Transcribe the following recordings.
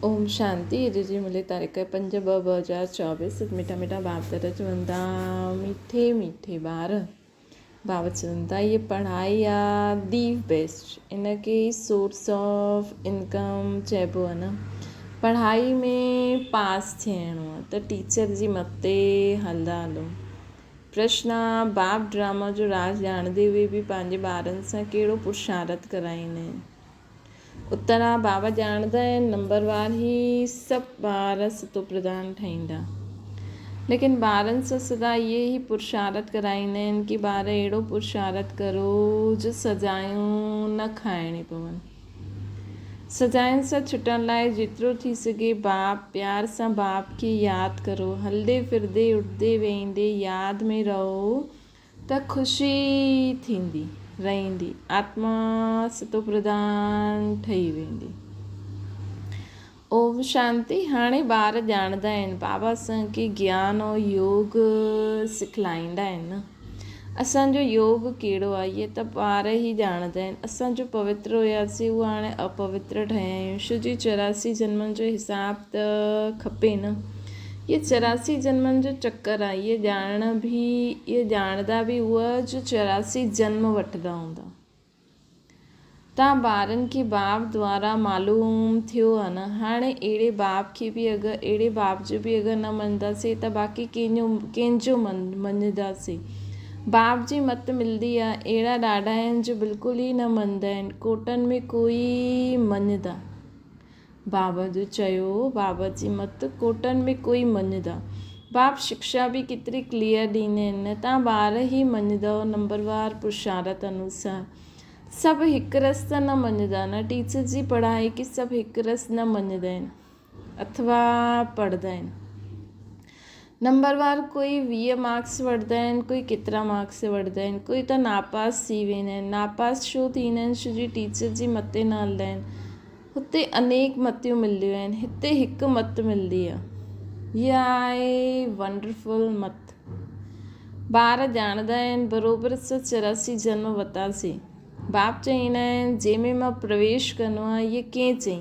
ओम शांति। अॼु जी मिले तारीख़ 5/2/2024। मिठा मिठा बाप दर चवंदा मीठे मीठे ॿार। बाबा चवंदा ये पढ़ाई आहे दी बेस्ट, इन खे सोर्स ऑफ इनकम चइबो आहे न। पढ़ाई में पास थियणो आहे त टीचर जी मथे हलंदा हलो। प्रश्न आहे बाप ड्रामा जो राज़ ॼाणंदे हुए बि पंहिंजे ॿारनि सां कहिड़ो पुरुषारत कराईंदा आहिनि। उत्तर आहे बाबा ॼाणंदा आहिनि नंबरवार ई सभु ॿार सतो प्रधान ठाहींदा, लेकिन ॿारनि सां सदा इहे ई पुरुषारत कराईंदा आहिनि कि ॿार अहिड़ो पुरुषारत करो जो सजायूं न खाइणी पवनि। सजायुनि सां छुटण लाइ जेतिरो थी सघे बाप प्यार सां बाप खे यादि करो। हलंदे फिरदे उठंदे वेहींदे यादि में रहो त ख़ुशी थींदी रहंदी, आत्मा सतो प्रधान ठही वेंदी। ओम शांति। हाणे ॿार ॼाणंदा आहिनि बाबा असांखे ज्ञान और योग सिखलाईंदा आहिनि न। असांजो योग कहिड़ो आहे इहे त ॿार ई ॼाणंदा आहिनि। असांजो पवित्र हुयासीं उहा हाणे अपवित्र ठहिया आहियूं। छो जी 84 जन्मनि जो हिसाब त खपे न। ये 84 जन्मनि जो चक्कर आहे। इहे ॼाणंदा बि उहा जो 84 जन्म वठंदा हूंदा। तव्हां ॿारनि खे बाप द्वारा मालूम थियो आहे न। हाणे अहिड़े बाप खे बि अहिड़े बाप जो बि अगरि न मञंदासीं त बाक़ी कंहिंजो मञंदासीं। बाप जी मत मिलंदी आहे। अहिड़ा ॾाढा आहिनि जो बिल्कुलु ई न मञंदा आहिनि। कोटनि में कोई मञंदा। बाबा जो चयो बाबा जी मत कोटनि में कोई मञंदा। बाप शिक्षा बि केतिरी क्लियर ॾींदा आहिनि। तव्हां ॿार ई मञंदव नंबरवार पुरुषारत अनुसार। सभु हिकु रस त न मञंदा न। टीचर जी पढ़ाई खे सभु हिकु रस न मञंदा आहिनि अथवा पढ़ंदा आहिनि। नंबरवार कोई 20 मार्क्स वठंदा आहिनि, कोई केतिरा मार्क्स वठंदा आहिनि, कोई त नापास थी वेंदा आहिनि। नापास छो थींदा आहिनि? छो जी टीचर जी मथे न हलंदा आहिनि। हुते अनेक मतियूं मिलंदियूं आहिनि, हिते हिकु मत मिलंदी आहे। इहा आहे वंडरफुल मत। ॿार ॼाणंदा आहिनि बराबरि 184 जन्म वरितासीं। बाप चईंदा आहिनि जंहिंमें मां प्रवेश कंदो आहियां। इहे कंहिं चई?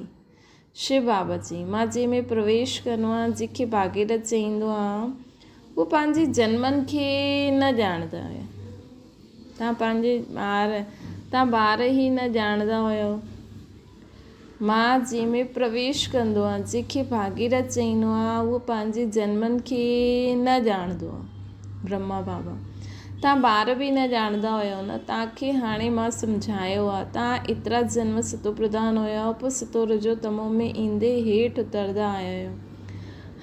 शिव बाबा चई मां जंहिंमें प्रवेश कंदो आहियां, जंहिंखे भागीरथ चईंदो आहे, उहो पंहिंजे जन्मनि खे न ॼाणंदा हुया। तव्हां ॿार ई न ॼाणंदा हुयो। मां जंहिंमें प्रवेश कंदो आहे, जंहिंखे भागीरथ चईंदो आहे, उहो पंहिंजे जन्मनि खे न ॼाणंदो आहे। ब्रह्मा बाबा तव्हां ॿार बि न ॼाणंदा हुयो न। तव्हांखे हाणे मां सम्झायो आहे। तव्हां एतिरा जन्म सतो प्रधान हुया, पोइ सतो रजो तमो में ईंदे हेठि उतरंदा आया आहियो।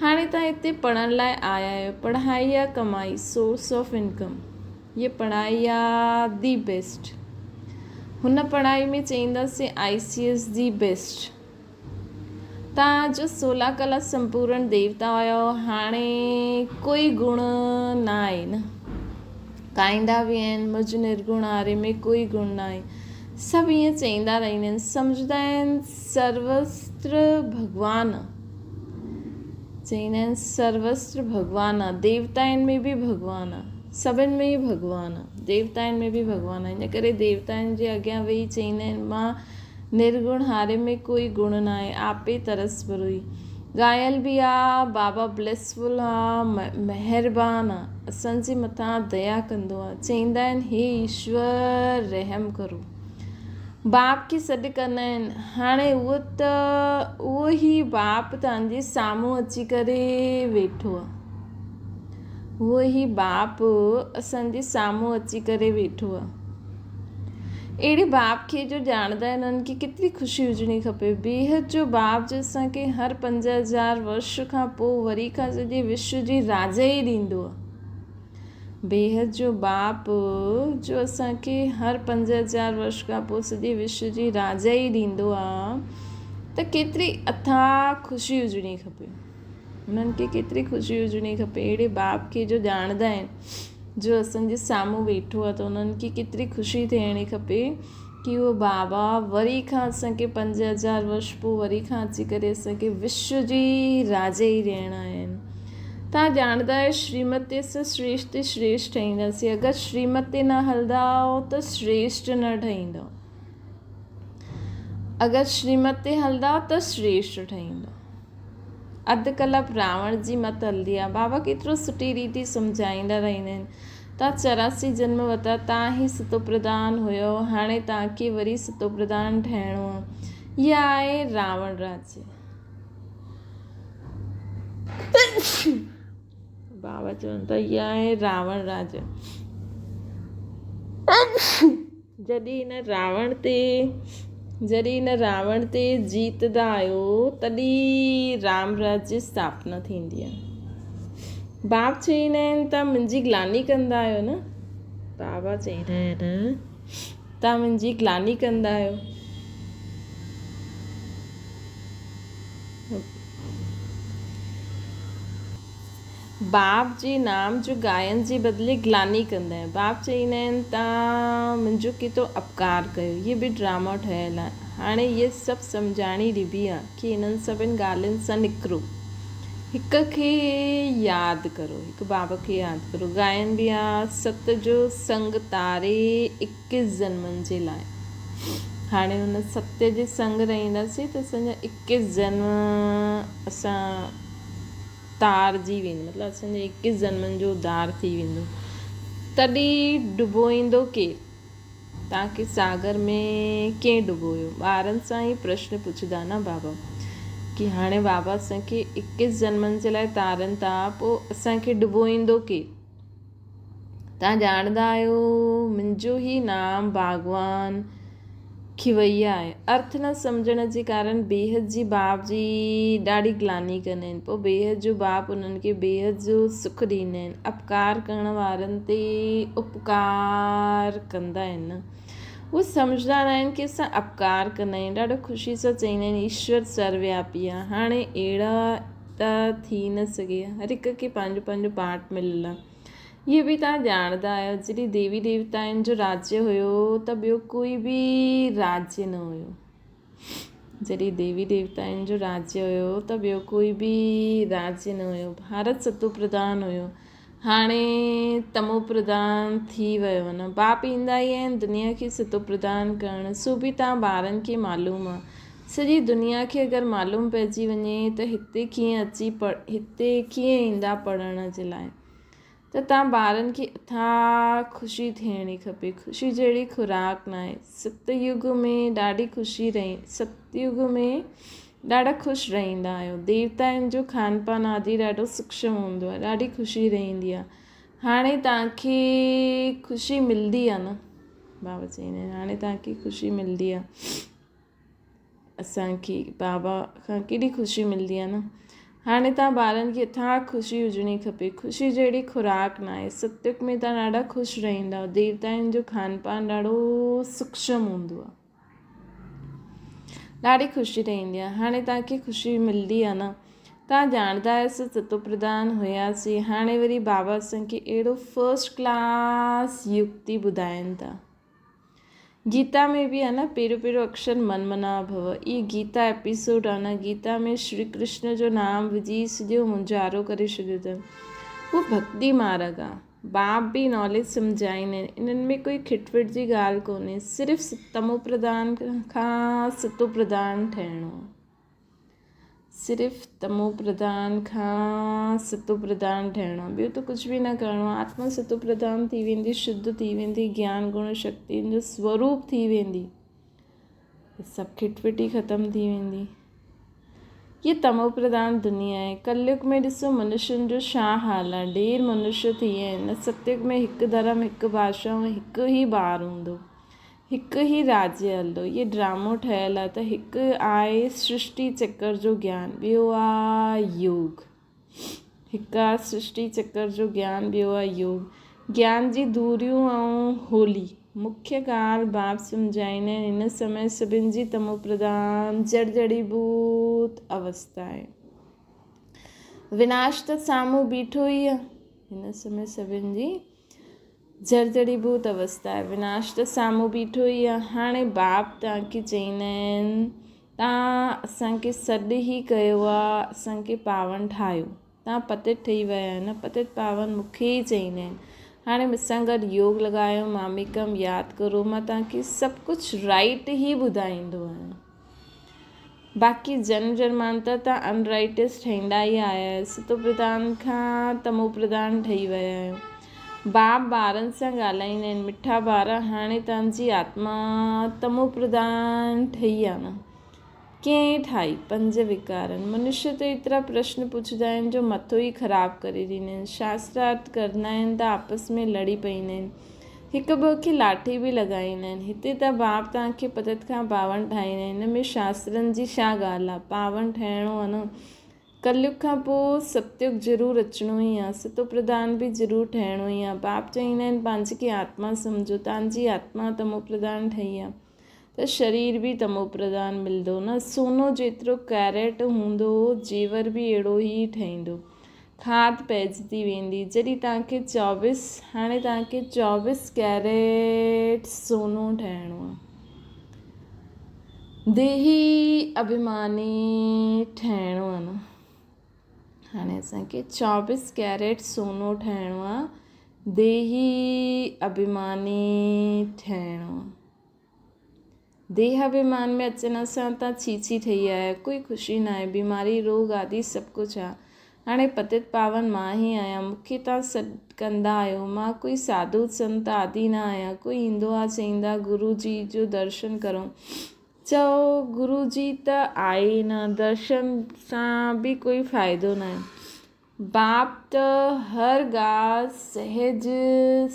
हाणे तव्हां हिते पढ़ण लाइ आया आहियो। पढ़ाई आहे कमाई, सोर्स ऑफ इनकम। ये पढ़ाई आहे दी बेस्ट। हुन पढ़ाई में चईंदासीं ICS दी बेस्ट। तव्हांजो 16 कला संपूर्ण देवता हुयो। हाणे कोई गुण न आहे न। गाईंदा बि आहिनि मुझ निर्गुण आरे में कोई गुण न आहे। सभु ईअं चईंदा रहंदा आहिनि। सम्झंदा आहिनि सर्वस्त्र भॻवानु। चईंदा आहिनि सर्वस्त्र भॻवानु आहे। देवताउनि में बि भॻवानु आहे। सभिनि में ई भॻवानु आहे। देवताउनि में बि भॻवानु आहे। इन करे देवताउनि जे अॻियां वेही चईंदा आहिनि मां निर्गुण हारे में कोई गुण न आहे। आपे तरस भरोई। ॻायल बि आहे बाबा ब्लेसफुल आहे, महिरबान आहे, असांजे मथां दया कंदो आहे। चईंदा आहिनि हे ईश्वर रहम करो। बाप खे सॾु कंदा आहिनि। हाणे उहो ई बाप तव्हांजे साम्हूं अची करे वेठो आहे। उहो ई बाप असांजे साम्हूं अची करे वेठो आहे। अहिड़े बाप खे जो ॼाणंदा आहिनि उन्हनि खे केतिरी ख़ुशी हुजणी खपे। बेहद जो बाप जो असांखे हर 5000 वर्ष खां पोइ वरी खां सॼे विश्व जी राजाई ॾींदो आहे। बेहद जो बाप जो असांखे हर 5000 वर्ष खां पोइ सॼे विश्व जी राजाई ॾींदो आहे त केतिरी अथाह ख़ुशी हुजणी खपे। उन्हनि खे केतिरी ख़ुशी हुजणी खपे। अहिड़े बाप खे जो ॼाणंदा आहिनि, जो असांजे साम्हूं वेठो आहे, त उन्हनि खे केतिरी ख़ुशी थियणी खपे कि उहो बाबा वरी खां असांखे 5000 वर्ष पोइ वरी खां अची करे असांखे विश्व जी राजाई ॾियणा आहिनि। तव्हां ॼाणंदा आहियो श्रीमत ते असां श्रेष्ठ ते श्रेष्ठ ठाहींदासीं। अगरि श्रीमत ते न हलंदा त श्रेष्ठ न ठहींदा। अगरि श्रीमत ते हलंदा त श्रेष्ठ ठहींदा। अधु कलाक रावण जी मत हलंदी आहे। बाबा केतिरो सुठी रीति सम्झाईंदा रहंदा आहिनि। तव्हां 84 जन्म वरिता, तव्हां ई सतो प्रधान हुयो, हाणे तव्हांखे वरी सतो प्रधान ठहिणो आहे। इहा आहे रावण राज्य। बाबा चवनि था इहा आहे रावण राज्य। जॾहिं हिन रावण ते जीतदा आहियो तॾहिं राम राज्य स्थापना थींदी आहे। बाप चईंदा आहिनि तव्हां मुंहिंजी ग्लानी कंदा आहियो न। बाबा चईंदा आहिनि तव्हां मुंहिंजी ग्लानी कंदा आहियो। बाप जे नाम जो गायन जे बदिले ग्लानी कंदा आहिनि। बाप चईंदा आहिनि तव्हां मुंहिंजो केतिरो अपकार कयो। इहे बि ड्रामो ठहियलु आहे। हाणे इहे सभु सम्झाणी ॾिबी आहे की हिननि सभिनि ॻाल्हियुनि सां निकिरो, हिक खे यादि करो, हिकु बाबा खे यादि करो। गायन बि आहे सत जो संग तारे 21 जन्मनि जे लाइ। हाणे हुन सत्य जे संग रहंदासीं त असांजा 21 जन्म असां तारजी वेंदो, मतिलबु असांजे 21 जन्मनि जो उद्धार थी वेंदो। तॾहिं डुबोईंदो केरु? तव्हांखे सागर में कंहिं डुबोयो? ॿारनि सां ई प्रश्न पुछंदा न बाबा, की हाणे बाबा असांखे 21 जन्मनि जे लाइ तारनि था, पोइ असांखे डुबोईंदो केरु? तव्हां ॼाणंदा आहियो मुंहिंजो ई नाम भॻवान खिवैया आहे। अर्थ न सम्झण जे कारण बेहद जी बाप जी ॾाढी ग्लानी कंदा आहिनि। पोइ बेहद जो बाप उन्हनि खे बेहद जो सुख ॾींदा आहिनि। अपकार करण वारनि ते उपकार कंदा आहिनि। उहे सम्झंदा न आहिनि की असां अपकार कंदा आहियूं। ॾाढो ख़ुशी सां चईंदा आहिनि ईश्वर सर्वव्यापी आहे। हाणे अहिड़ा त थी न सघे, हर हिक खे पंहिंजो पंहिंजो पार्ट मिलियलु आहे। इहे बि तव्हां ॼाणंदा आहियो जॾहिं देवी देवताउनि जो राज्य हुयो त ॿियो कोई बि राज्य न हुयो। जॾहिं देवी देवताउनि जो राज्य हुयो त ॿियो कोई बि राज्य न हुयो। भारत सतो प्रधान हुयो, हाणे तमो प्रधान थी वियो आहे न। बाप ईंदा ई आहिनि दुनिया खे सतो प्रधान करणु। सो बि तव्हां ॿारनि खे मालूम आहे। सॼी दुनिया खे अगरि मालूम पइजी वञे त हिते कीअं ईंदा पढ़ण जे लाइ, त तव्हां ॿारनि खे अथाह ख़ुशी थियणी खपे। ख़ुशी जहिड़ी खुराक न आहे। सतयुग में ॾाढी सतयुग में ॾाढा ख़ुशि रहंदा आहियो। देवताउनि जो खान पान आदि ॾाढो सूक्ष्म हूंदो आहे, ॾाढी ख़ुशी रहंदी आहे। हाणे तव्हांखे ख़ुशी मिलंदी आहे न। बाबा चईंदा आहिनि हाणे तव्हांखे ख़ुशी मिलंदी आहे। असांखे बाबा खां केॾी ख़ुशी मिलंदी आहे न। हाणे तव्हां ॿारनि खे अथाह ख़ुशी हुजणी खपे। ख़ुशी जहिड़ी खुराक न आहे। सतयुग में तव्हां ॾाढा ख़ुशि रहंदा। देवताउनि जो खान पान ॾाढो सूक्ष्म हूंदो आहे, ॾाढी ख़ुशी रहंदी आहे। हाणे तव्हांखे ख़ुशी मिलंदी आहे न। तव्हां ॼाणंदा आहियो सतो प्रधान हुयासीं। हाणे वरी बाबा असांखे अहिड़ो फस्ट क्लास युक्ति ॿुधाइनि था। गीता में बि आहे न पहिरियों अक्षर मन मना भव। इहा गीता एपिसोड आहे न। गीता में श्री कृष्ण जो नाम विझी सॼो मुंझारो करे छॾियो अथनि। उहो भक्ति मार्ग आहे। बाप बि नॉलेज सम्झाईंदा आहिनि। इन्हनि में कोई खिटपिट जी ॻाल्हि कोन्हे। सिर्फ़ु तमो प्रधान खां सतो प्रधान ठहिणो आहे। सिर्फ़ु तमो प्रधान खां सतो प्रधान ठहिणो आहे, ॿियो त कुझु बि न करिणो आहे। आत्मा सतो प्रधान थी वेंदी, शुद्ध थी वेंदी, ज्ञान गुण शक्तियुनि जो स्वरूप थी वेंदी, सभु खिटपिटी ख़तमु थी वेंदी। ये तमो प्रधान दुनिया आहे। कलयुग में ॾिसो मनुष्यनि जो छा हाल आहे। ढेर मनुष्य थी विया आहिनि। सतयुग में हिकु धर्म, हिकु भाषा, हिकु ई ॿार हूंदो, हिकु ई राज्य हलंदो। इहे ड्रामो ठहियलु आहे। त हिकु आहे सृष्टि चक्कर जो ज्ञान, ॿियो आहे योग। हिकु आहे सृष्टि चक्कर जो ज्ञान, ॿियो आहे योग। ज्ञान जी दूरियूं ऐं होली मुख्य ॻाल्हि बाप सम्झाईंदा आहिनि। हिन समय सभिनि जी तमो प्रधान जड़जड़ीभूत अवस्था आहे। विनाश त साम्हूं बीठो ई आहे। हिन समय सभिनि जी जड़जड़ीभूत अवस्था आहे। विनाश त साम्हूं बीठो ई आहे। हाणे बाप तव्हांखे चईंदा आहिनि तव्हां असांखे सॾु ई कयो आहे, असांखे पावन ठाहियो। तव्हां पतित ठही विया आहियो न। पतित पावन मूंखे ई चईंदा आहिनि। हाणे मूंसां गॾु योग लॻायो, मामिकम यादि करो। मां तव्हांखे सभु कुझु राइट ई ॿुधाईंदो आहियां। बाक़ी जन्म जन्मांतर त अनराइटिस ठहींदा ई आया आहियो, सतो प्रधान खां तमो प्रधान ठही विया आहियो। बाप ॿारनि सां ॻाल्हाईंदा आहिनि, मिठा ॿार, हाणे तव्हांजी आत्मा तमो प्रधान ठही आहे न। कंहिं ठाही? 5 विकारनि। मनुष्य त एतिरा प्रश्न पुछंदा आहिनि जो मथो ई ख़राबु करे ॾींदा आहिनि। शास्त्रार्थ कंदा आहिनि त आपस में लड़ी पईंदा आहिनि, हिक ॿिए खे लाठी बि लॻाईंदा आहिनि। हिते त बाप तव्हांखे पतत खां पावन ठाहींदा आहिनि, हिन में शास्त्रनि जी छा ॻाल्हि आहे? पावन ठहिणो आहे न। कलयुग खां पोइ सतयुग ज़रूरु अचिणो ई आहे, सतो प्रधान बि ज़रूरु ठहिणो ई आहे। बाप चवंदा आहिनि पंहिंजे खे आत्मा सम्झो, तव्हांजी आत्मा तमो प्रधान ठही आहे त शरीर बि तमो प्रधान मिलंदो न। सोनो जेतिरो कैरेट हूंदो, जेवर बि अहिड़ो ई ठहींदो। खाद पइजंदी वेंदी। जॾहिं तव्हांखे 24, हाणे तव्हांखे 24 कैरेट सोनो ठहिणो आहे। देही अभिमानी ठहिणो आहे न। हाणे असांखे 24 कैरेट सोनो ठहिणो आहे, देही अभिमानी ठहिणो आहे। देह अभिमान में अचण सां तव्हां छीछी ठही आया आहियो, कोई ख़ुशी न आहे। बीमारी, रोग आदि सभु कुझु आहे। हाणे पतित पावन मां ई आहियां, मूंखे तव्हां सॾु कंदा आहियो। मां कोई साधु संत आदि न आहियां। कोई ईंदो आहे चईंदा गुरू जी जो दर्शन करो, चओ गुरू जी त आहे न, दर्शन सां बि कोई फ़ाइदो न आहे। बाप त हर ॻाल्हि सहज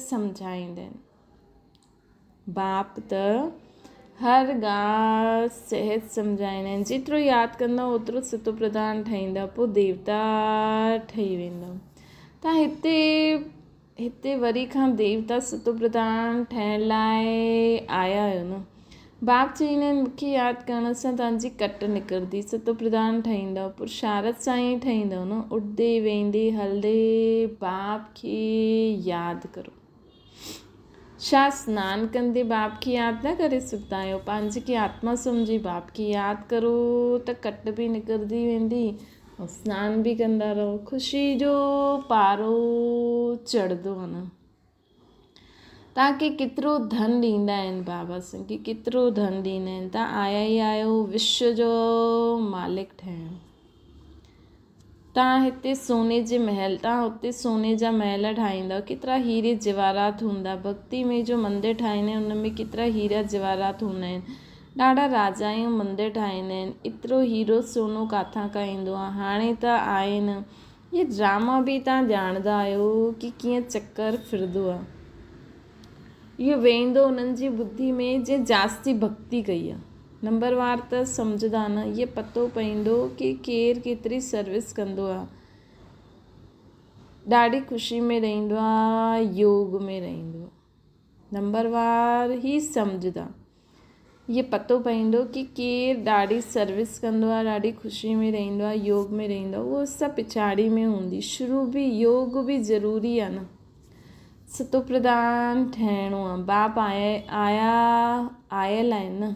सम्झाईंदा आहिनि। बाप त हर ॻाल्हि सहज सम्झाईंदा आहिनि। जेतिरो यादि कंदा ओतिरो सतो प्रधान ठहींदा, पोइ देवता ठही वेंदा। तव्हां हिते वरी खां देवता सतो प्रधान ठहिण लाइ आया आहियो न। बाप चवंदा आहिनि मूंखे यादि करण सां तव्हांजी कट निकिरंदी, सतो प्रधान ठहींदव, पुरुषार्थ सां ई ठहींदव न। उठंदे वेंदे हलंदे बाप खे यादि करो। छा सनानु कंदे बाप खे यादि न करे सघंदा आहियो? पंहिंजे खे आत्मा सम्झी बाप खे यादि करो त कट बि निकिरंदी वेंदी ऐं सनानु बि कंदा रहो। ख़ुशी जो पारो चढ़ंदो आहे न। तव्हांखे केतिरो धन ॾींदा आहिनि बाबा असांखे, केतिरो धन ॾींदा आहिनि। तव्हां आया ई आहियो विश्व जो मालिक ठहिणु। तव्हां हिते सोने जे महल, तव्हां हुते सोने जा महल ठाहींदव, केतिरा हीरे जवाहरात हूंदा। भक्ति में जो मंदरु ठाहींदा आहिनि उन में केतिरा हीरा जवाहरात हूंदा आहिनि। ॾाढा राजाऊं मंदरु ठाहींदा आहिनि, एतिरो हीरो सोनो किथां खां ईंदो आहे? हाणे त आहे न। इहे ड्रामा बि तव्हां ॼाणंदा आहियो कि कीअं चकर फिरंदो आहे। इहो वेंदो उन्हनि जी बुद्धि में जे जास्ती भक्ति कई आहे। नंबरवार त सम्झंदा न, इहे पतो पवंदो कि केरु केतिरी सर्विस कंदो आहे, ॾाढी ख़ुशी में रहंदो आहे, योग में रहंदो आहे। नंबरवार ई सम्झंदा, इहे पतो पवंदो कि केरु ॾाढी सर्विस कंदो आहे, ॾाढी ख़ुशी में रहंदो आहे, योग में रहंदो आहे। उहो सभु पिछाड़ी में हूंदी। शुरू बि योग बि ज़रूरी आहे न। सतो प्रधान ठहिणो आहे। बाप आयल आहिनि न।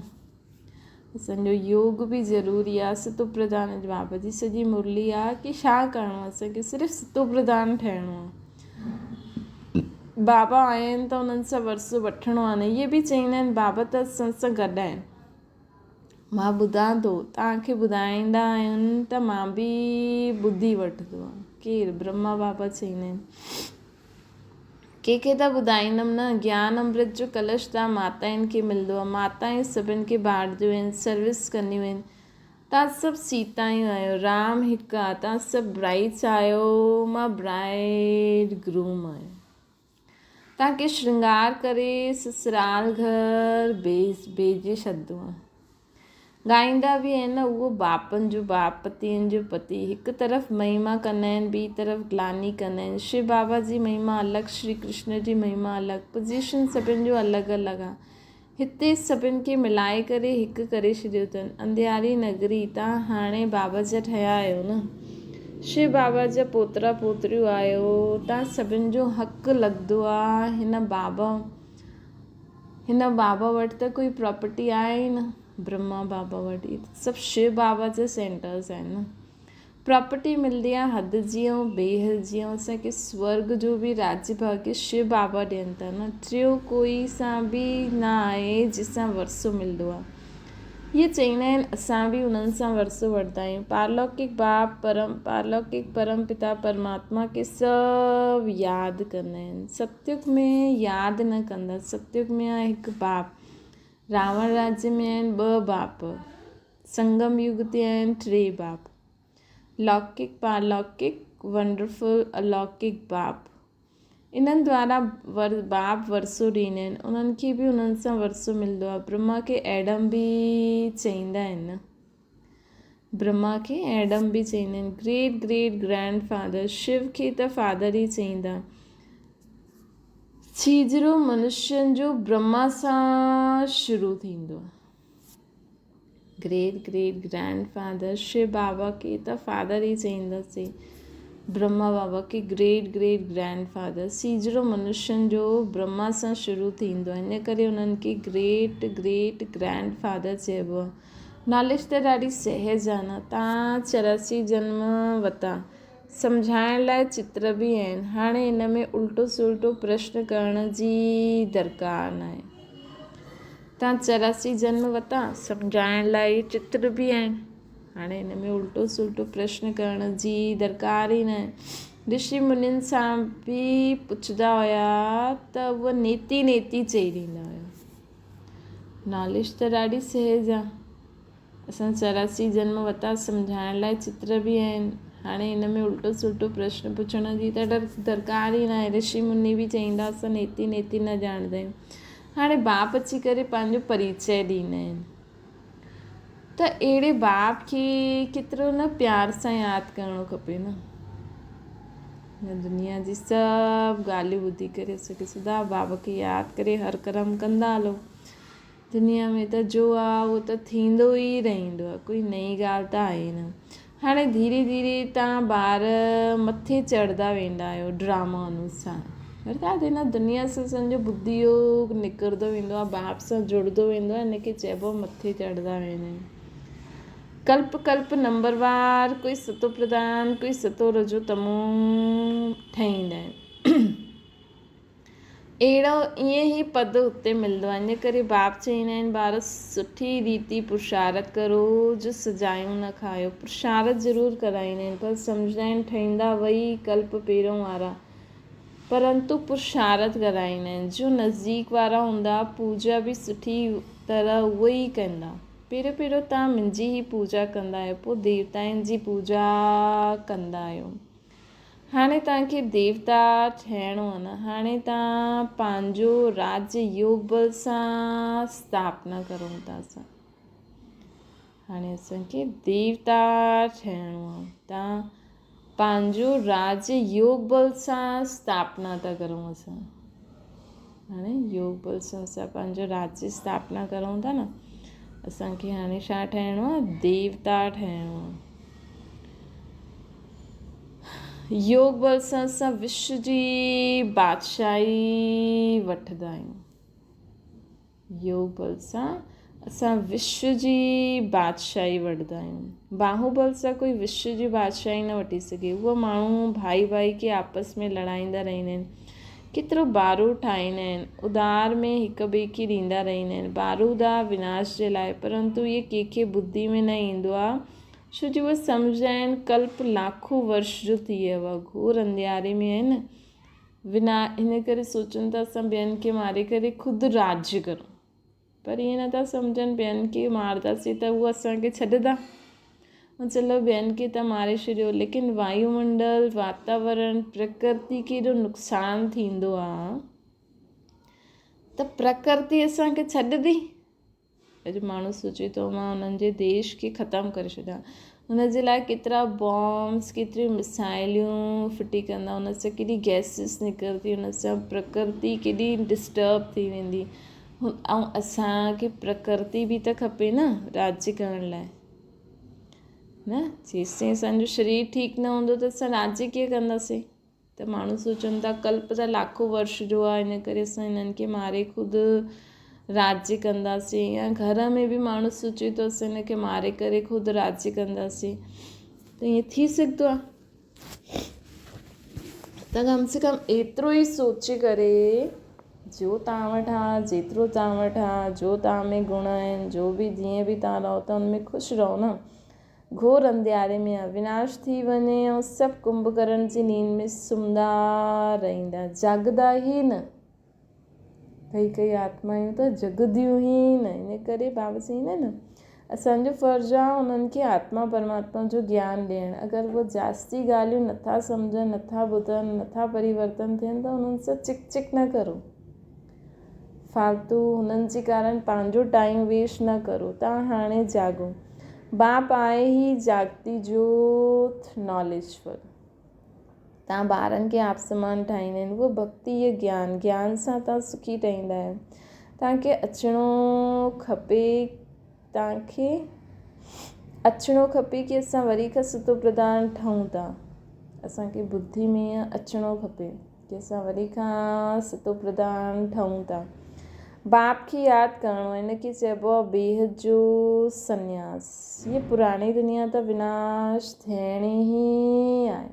असांजो योग बि ज़रूरी आहे। सतो प्रधान बाबा जी सॼी मुरली आहे कि छा करिणो आहे? असांखे सिर्फ़ु सतो प्रधान ठहिणो आहे। बाबा आया आहिनि त उन्हनि सां वरसो वठिणो आहे न। इहे बि चवंदा आहिनि बाबा त असां सां गॾु आहिनि। मां ॿुधां थो, तव्हांखे ॿुधाईंदा आहिनि त मां बि ॿुधी वठंदो आहे। केरु? ब्रह्मा बाबा चवंदा आहिनि। कंहिंखे त ॿुधाईंदमि न। ज्ञान अमृत जो कलश तव्हां माताउनि खे मिलंदो आहे। माताऊं सभिनि खे बांटदियूं आहिनि, सर्विस कंदियूं आहिनि। तव्हां सभु सीताऊं आहियो, राम हिकु आहे। तव्हां सभु ब्राइड्स आहियो, मां ब्राइड ग्रूम आहियां। तव्हांखे श्रृंगार करे ससुराल घर भेजे छॾंदो आहे। ॻाईंदा बि आहिनि न, उहो बापनि जो बाप, पतियुनि जो पति। हिकु तरफ़ महिमा कंदा आहिनि, ॿी तरफ़ ग्लानी कंदा आहिनि। शिव बाबा जी महिमा अलॻि, श्री कृष्ण जी महिमा अलॻि, पोज़ीशन सभिनि जो अलॻि अलॻि आहे। हिते सभिनि खे मिलाए करे हिकु करे छॾियो अथनि। अंधियारी नगरी तव्हां हाणे बाबा जा ठहिया आहियो न। शिव बाबा जा पोतरा पोतरियूं आहियो। तव्हां सभिनि जो हक़ु लॻंदो आहे। हिन बाबा वटि त कोई प्रॉपर्टी आहे ई न। ब्रह्मा बाबा वटि सभु शिव बाबा जा सेंटर्स आहिनि न। प्रॉपर्टी मिलंदी आहे हद जी ऐं बेहद जी। असांखे स्वर्ग जो बि राज्य भाग्य शिव बाबा ॾियनि था न। टियों कोई सां बि न आहे जंहिंसां वरसो मिलंदो आहे। इहे चईंदा आहिनि असां बि उन्हनि सां वरसो वठंदा आहियूं। पारलौकिक परम पिता परमात्मा खे सभु यादि कंदा आहिनि। सतयुग में यादि न कंदा। सतयुग में आहे हिकु बाप। रावण राज्य में आहिनि 2 बाप। संगम युग ते आहिनि 3 बाप। लौकिक पारलौकिक वंडरफुल अलौकिक बाप। इन्हनि द्वारा बाप वरसो ॾींदा आहिनि। उन्हनि खे बि उन्हनि सां वरसो मिलंदो आहे। ब्रह्मा खे एडम बि चईंदा आहिनि। ब्रह्मा खे एडम बि चईंदा आहिनि। Great great grandfather. Shiv खे त फादर ई चईंदा। छीजरो मनुष्यनि जो ब्रह्मा सां शुरू थींदो आहे। Great great grandfather Shiv Baba खे त फादर ई चईंदासीं। ब्रह्मा बाबा खे ग्रेट ग्रेट ग्रैंड फादर। सीजरो मनुष्यनि जो ब्रह्मा सां शुरू थींदो आहे, इन करे उन्हनि खे ग्रेट ग्रेट ग्रैंड फादर चइबो आहे। नॉलेज त ॾाढी सहज आहे न। तव्हां 84 जन्म वरिता। सम्झाइण लाइ चित्र बि आहिनि। हाणे इन में उल्टो सुल्टो प्रश्न करण जी दरकार न आहे। तव्हां 84 जन्म वरिता। सम्झाइण लाइ चित्र बि आहिनि। हाणे हिन में उल्टो सुल्टो प्रश्न करण जी दरकार ई न आहे। ऋषि मुनियुनि सां बि पुछंदा हुया त उहा नेति नेति चई ॾींदा हुया। नॉलेज त ॾाढी सहज आहे। असां 84 जन्म वरिता। सम्झाइण लाइ चित्र बि आहिनि। हाणे हिन में उल्टो सुल्टो प्रश्न पुछण जी त दरकार ई न आहे। ऋषि मुनि बि चईंदा असां नेति नेति न ॼाणंदा आहियूं। हाणे बाप अची करे पंहिंजो परिचय ॾींदा आहिनि। त अहिड़े बाप खे केतिरो न प्यार सां यादि करिणो खपे न। दुनिया जी सभु ॻाल्हियूं ॿुधी करे असांखे सदा बाप खे यादि करे हर कर्म कंदा हलो। दुनिया में त जो आहे उहो त थींदो ई रहंदो आहे। कोई नई ॻाल्हि त आहे न। हाणे धीरे धीरे तव्हां ॿार मथे चढ़ंदा वेंदा आहियो ड्रामा अनुसार। अर्थात हिन दुनिया सां असांजो बुद्धि योग निकिरंदो वेंदो आहे। बाप सां जुड़ंदो वेंदो आहे। हिनखे चइबो मथे चढ़ंदा वेंदा आहिनि। कल्प कल्प नंबरवार कोई सतो प्रधान कोई सतो रजो तमो ठाहींदा आहिनि। अहिड़ो ईअं ई पद हुते मिलंदो आहे। इन करे बाप चईंदा आहिनि ॿार सुठी रीति पुरुषारत करो जो सजायूं न खायो। पुरुषारत ज़रूरु कराईंदा आहिनि पर सम्झंदा आहिनि ठहींदा वही कल्प पहिरों वारा, परंतु पुरुषारत कराईंदा आहिनि। जो नज़दीक वारा हूंदा पूजा बि सुठी तरह उहे ई कंदा। पहिरियों पहिरियों तव्हां मुंहिंजी ई पूजा कंदा आहियो, पोइ देवताउनि जी पूजा कंदा आहियो। हाणे तव्हांखे देवता ठहिणो आहे न। हाणे तव्हां पंहिंजो राज्य योग बल सां स्थापना करूं था असां। हाणे असांखे देवता ठहिणो आहे। तव्हां पंहिंजो राज्य योग बल सां स्थापना था करूं असां। हाणे योग बल सां असां पंहिंजो राज्य स्थापना करूं था न। असांखे हाणे छा ठहिणो आहे? देवता ठहिणो आहे। योग बल सां असां विश्व जी बादशाही वठंदा आहियूं। योग बल सां असां विश्व जी बादशाही वठंदा आहियूं। बाहुबल सां कोई विश्व जी बादशाही न वठी सघे। उहो माण्हू भाई भाई खे आपस में लड़ाईंदा रहंदा आहिनि। केतिरो बारूद ठाहींदा आहिनि। उधार में हिक ॿिए खे ॾींदा रहंदा आहिनि। बारूद आहे विनाश जे लाइ, परंतु इहे कंहिंखे बुद्धि में न ईंदो आहे। छो जो उहे सम्झंदा आहिनि कल्प लाखों वर्ष जो थी वियो आहे। घोर अंधियारे में आहे न हिन करे सोचनि था असां ॿियनि खे मारे करे ख़ुदि राज्य करूं। पर ईअं नथा सम्झनि ॿियनि खे मारंदासीं त उहे असांखे छॾंदा। चलो ॿियनि खे त मारे छॾियो, लेकिन वायुमंडल वातावरण प्रकृति खे एॾो नुक़सानु थींदो आहे त प्रकृति असांखे छॾंदी। अॼु माण्हू सोचे थो मां उन्हनि जे देश खे ख़तमु करे छॾियां। हुनजे लाइ केतिरा बॉम्ब्स केतिरियूं मिसाइलियूं फिटी कंदा। हुन सां केॾी गैसिस निकिरंदी। हुन सां प्रकृति केॾी डिस्टर्ब थी वेंदी। ऐं असांखे प्रकृति बि त खपे न राज्य करण लाइ न। जेसिताईं असांजो शरीर ठीकु न हूंदो त असां राज्य कीअं कंदासीं? त माण्हू सोचनि था कल्प त लाखों वर्ष जो आहे, इन करे असां हिननि खे मारे ख़ुदि राज्य कंदासीं। या घर में बि माण्हू सोचे थो असां हिनखे मारे करे ख़ुदि राज्य कंदासीं। त ईअं थी सघंदो आहे? त कम से कम एतिरो ई सोचे करे जो तव्हां वटि आहे जेतिरो तव्हां वटि आहे, जो तव्हां में गुण आहिनि, जो बि जीअं बि तव्हां रहो था उनमें ख़ुशि रहो न। घोर अंधियारे में अविनाश थी वञे ऐं सभु कुंभकर्ण जी नींद में सुम्हंदा रहंदा, जागदा ई न। कई आत्मायूं त जगदियूं ई न। इन करे बाबा चईंदा न असांजो फ़र्ज़ु आहे उन्हनि खे आत्मा परमात्मा जो ज्ञान ॾियणु। अगरि उहे जास्ती ॻाल्हियूं नथा सम्झनि, नथा ॿुधनि, नथा परिवर्तन थियनि त उन्हनि सां चिक चिक न करो, फालतू हुननि जे कारण पंहिंजो टाइम वेस्ट न करो। तव्हां हाणे जागो। बाप आहे ई जागती जोत नॉलेजफुल। तव्हां ॿारनि खे आप समान ठाहींदा आहिनि, उहो भक्ति या ज्ञान सां तव्हां सुखी ठहींदा आहियो। तव्हांखे अचिणो खपे कि असां वरी खां सतो प्रधान ठहूं था। असांखे बुद्धि में अचिणो खपे कि असां वरी खां सतो प्रधान ठहूं था। बाप खे यादि करिणो आहे, हिनखे चइबो आहे बेहद जो संन्यास। ये पुराणी दुनिया त विनाश थियणी ई आहे,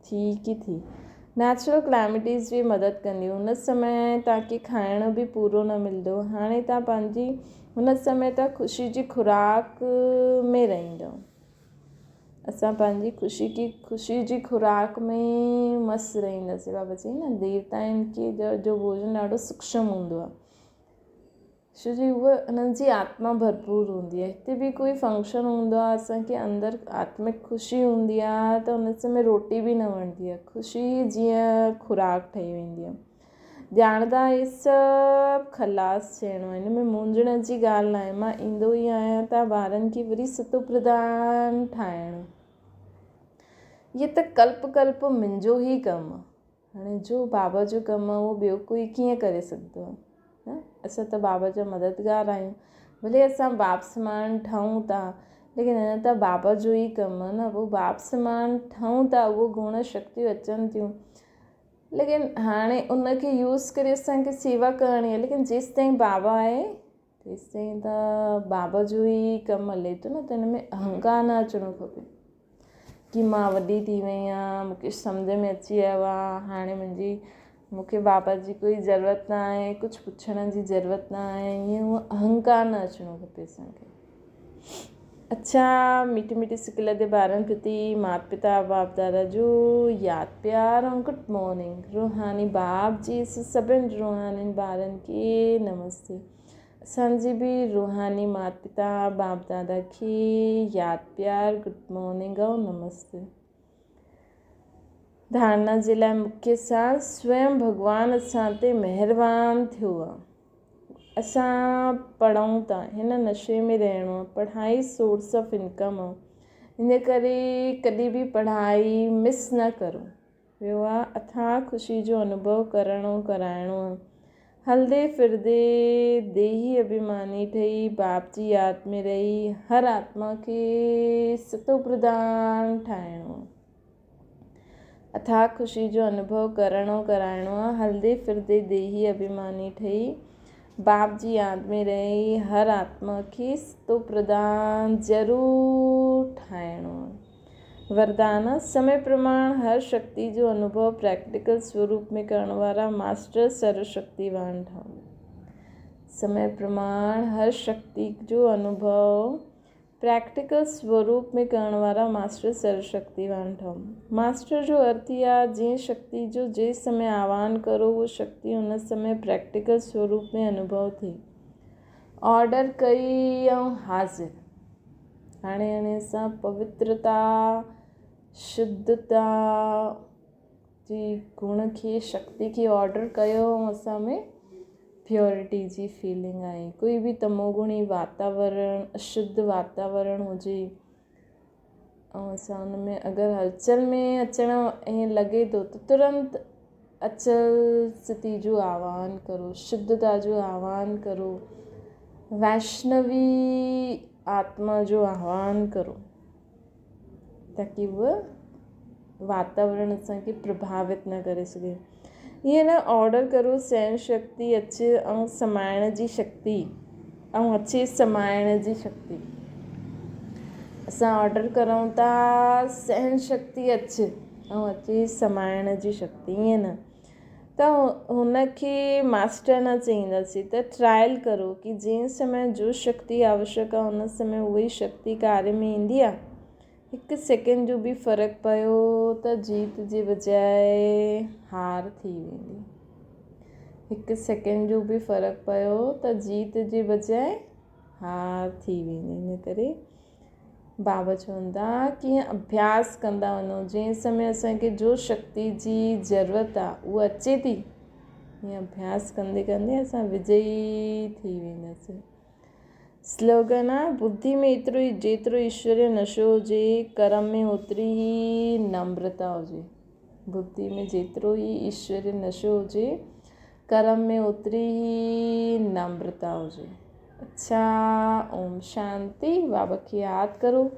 ठीक ई थी। नेचुरल क्लैमिटीज़ बि मदद कंदियूं। हुन समय तव्हांखे खाइण बि पूरो न मिलंदो। हाणे तव्हां पंहिंजी हुन समय तव्हां ख़ुशी जी खुराक में रहंदव। असां पंहिंजी ख़ुशी जी खुराक में मस्तु रहंदासीं। बाबा चई न देवताउनि खे जो भोजन ॾाढो सूक्ष्म हूंदो आहे, छो जो उहा उन्हनि जी आत्मा भरपूर हूंदी आहे। हिते बि कोई फंक्शन हूंदो आहे, असांखे अंदरि आत्मिक ख़ुशी हूंदी आहे त उन समय रोटी बि न वणंदी आहे, ख़ुशी जीअं खुराक ठही वेंदी आहे। ॼाणंदा इहे सभु खलास थियणो आहे, हिन में मुंझण जी ॻाल्हि न आहे। मां ईंदो ई आहियां त ॿारनि खे वरी सतो प्रधान ठाहिणु। इहे त कल्प मुंहिंजो ई कमु आहे। हाणे जो बाबा जो कमु आहे उहो ॿियो कोई कीअं करे सघंदो आहे? असां त बाबा जा मददगार आहियूं। भले असां बाप समान ठहूं था, लेकिन हिन त बाबा जो ई कमु आहे न। उहो बाप समान ठहूं था, उहो गुण शक्तियूं अचनि थियूं, लेकिन हाणे उनखे यूज़ करे असांखे सेवा करणी आहे। लेकिन जेसि ताईं बाबा आहे तेसि ताईं त बाबा जो ई कमु हले थो न। त हिन में अहंकार न अचिणो खपे कि मां वॾी थी वई आहियां, मूंखे सम्झ में अची वियो आहे, हाणे मूंखे बाबा जी कोई ज़रूरत न आहे, कुझु पुछण जी ज़रूरत न आहे। ईअं उहो अहंकार न अचिणो खपे असांखे। अच्छा, मीठी सिकल जे ॿारनि प्रति माता पिता बाप दादा जो यादि प्यार ऐं गुड मॉर्निंग। रूहानी बाप जी सभिनि रूहानी ॿारनि खे नमस्ते। असांजी बि रूहानी माता पिता बाप दादा खे यादि प्यार गुड मॉर्निंग ऐं नमस्ते। धारणा जे लाइ मुख्य सार स्वयं भॻवानु असां ते महिरबानी थियो आहे। असां पढ़ूं था, हिन नशे में रहणो आहे। पढ़ाई सोर्स ऑफ इनकम आहे, हिन करे कॾहिं बि पढ़ाई मिस न करो। ॿियो आहे अथाह ख़ुशी जो अनुभव कराइणो आहे। हलंदे फिरदे देही अभिमानी ठही बाप जी यादि में रही हर आत्मा खे सतो प्रधान ठाहिणो आहे। अथाह ख़ुशी जो अनुभव कराइणो आहे। हलंदे फिरदे देही अभिमानी ठही बाप जी यादि में रही हर आत्मा खे सतो प्रधान ज़रूरु ठाहिणो आहे। वरदान समय प्रमाण हर शक्ति जो अनुभव प्रैक्टिकल स्वरूप में करण वारा मास्टर सर्वशक्तिवान ठहो। समय प्रमाण हर शक्ति जो अनुभव प्रैक्टिकल स्वरूप में करण वारा मास्टर सर्वशक्तिवान ठहो। मास्टर जो अर्थ ई आहे जंहिं शक्ति जो जे समय आह्वान करो उहो शक्ति हुन समय प्रैक्टिकल स्वरूप में अनुभव थिए। ऑर्डर कई ऐं हाज़िर। हाणे असां पवित्रता शुद्धता जी गुण खे शक्ति खे ऑर्डर कयो ऐं असां में प्योरिटी जी फीलिंग आई। कोई बि तमोगुणी वातावरण अशुद्ध वातावरण हुजे ऐं असां हुन में अगरि हलचल में अचणु ईअं लॻे थो त तुरंत अचल स्थिति जो आह्वान करो, शुद्धता जो आह्वान करो, वैष्णवी आत्मा जो आह्वान करो, ताकि उहा वातावरण असांखे प्रभावित न करे सघे। ईअं न ऑर्डर करो सहन शक्ति अचे ऐं समाइण जी शक्ति ऐं अचे समाइण जी शक्ति। असां ऑर्डर करूं था सहन शक्ति अचे ऐं अचे समाइण जी शक्ति। ईअं न, त हुनखे मास्टर न चईंदासीं, त ट्रायल करो कि जंहिं समय जो शक्ति आवश्यक आहे हुन समय उहा शक्ति कार्य में ईंदी आहे। हिकु सेकेंड जो बि फ़र्क़ु पियो त जीत जे बजाए हार थी वेंदी। हिकु सेकेंड जो बि फ़र्क़ु पियो त जीत जे बजाए हार थी वेंदी। इन करे बाबा चवंदा कीअं अभ्यास कंदा वञो, जंहिं समय असांखे जो शक्ति जी ज़रूरत आहे उहा अचे थी, हीअं अभ्यास कंदे कंदे असां विजयी थी वेंदासीं। स्लोगन आहे, बुद्धि में एतिरो ई जेतिरो ईश्वरीय नशो हुजे, कर्म में ओतिरी ई नम्रता हुजे। बुद्धि में जेतिरो ई ईश्वरीय नशो हुजे, कर्म में ओतिरी ई नम्रता हुजे। अच्छा, ओम शांति। बाबा खे यादि करो।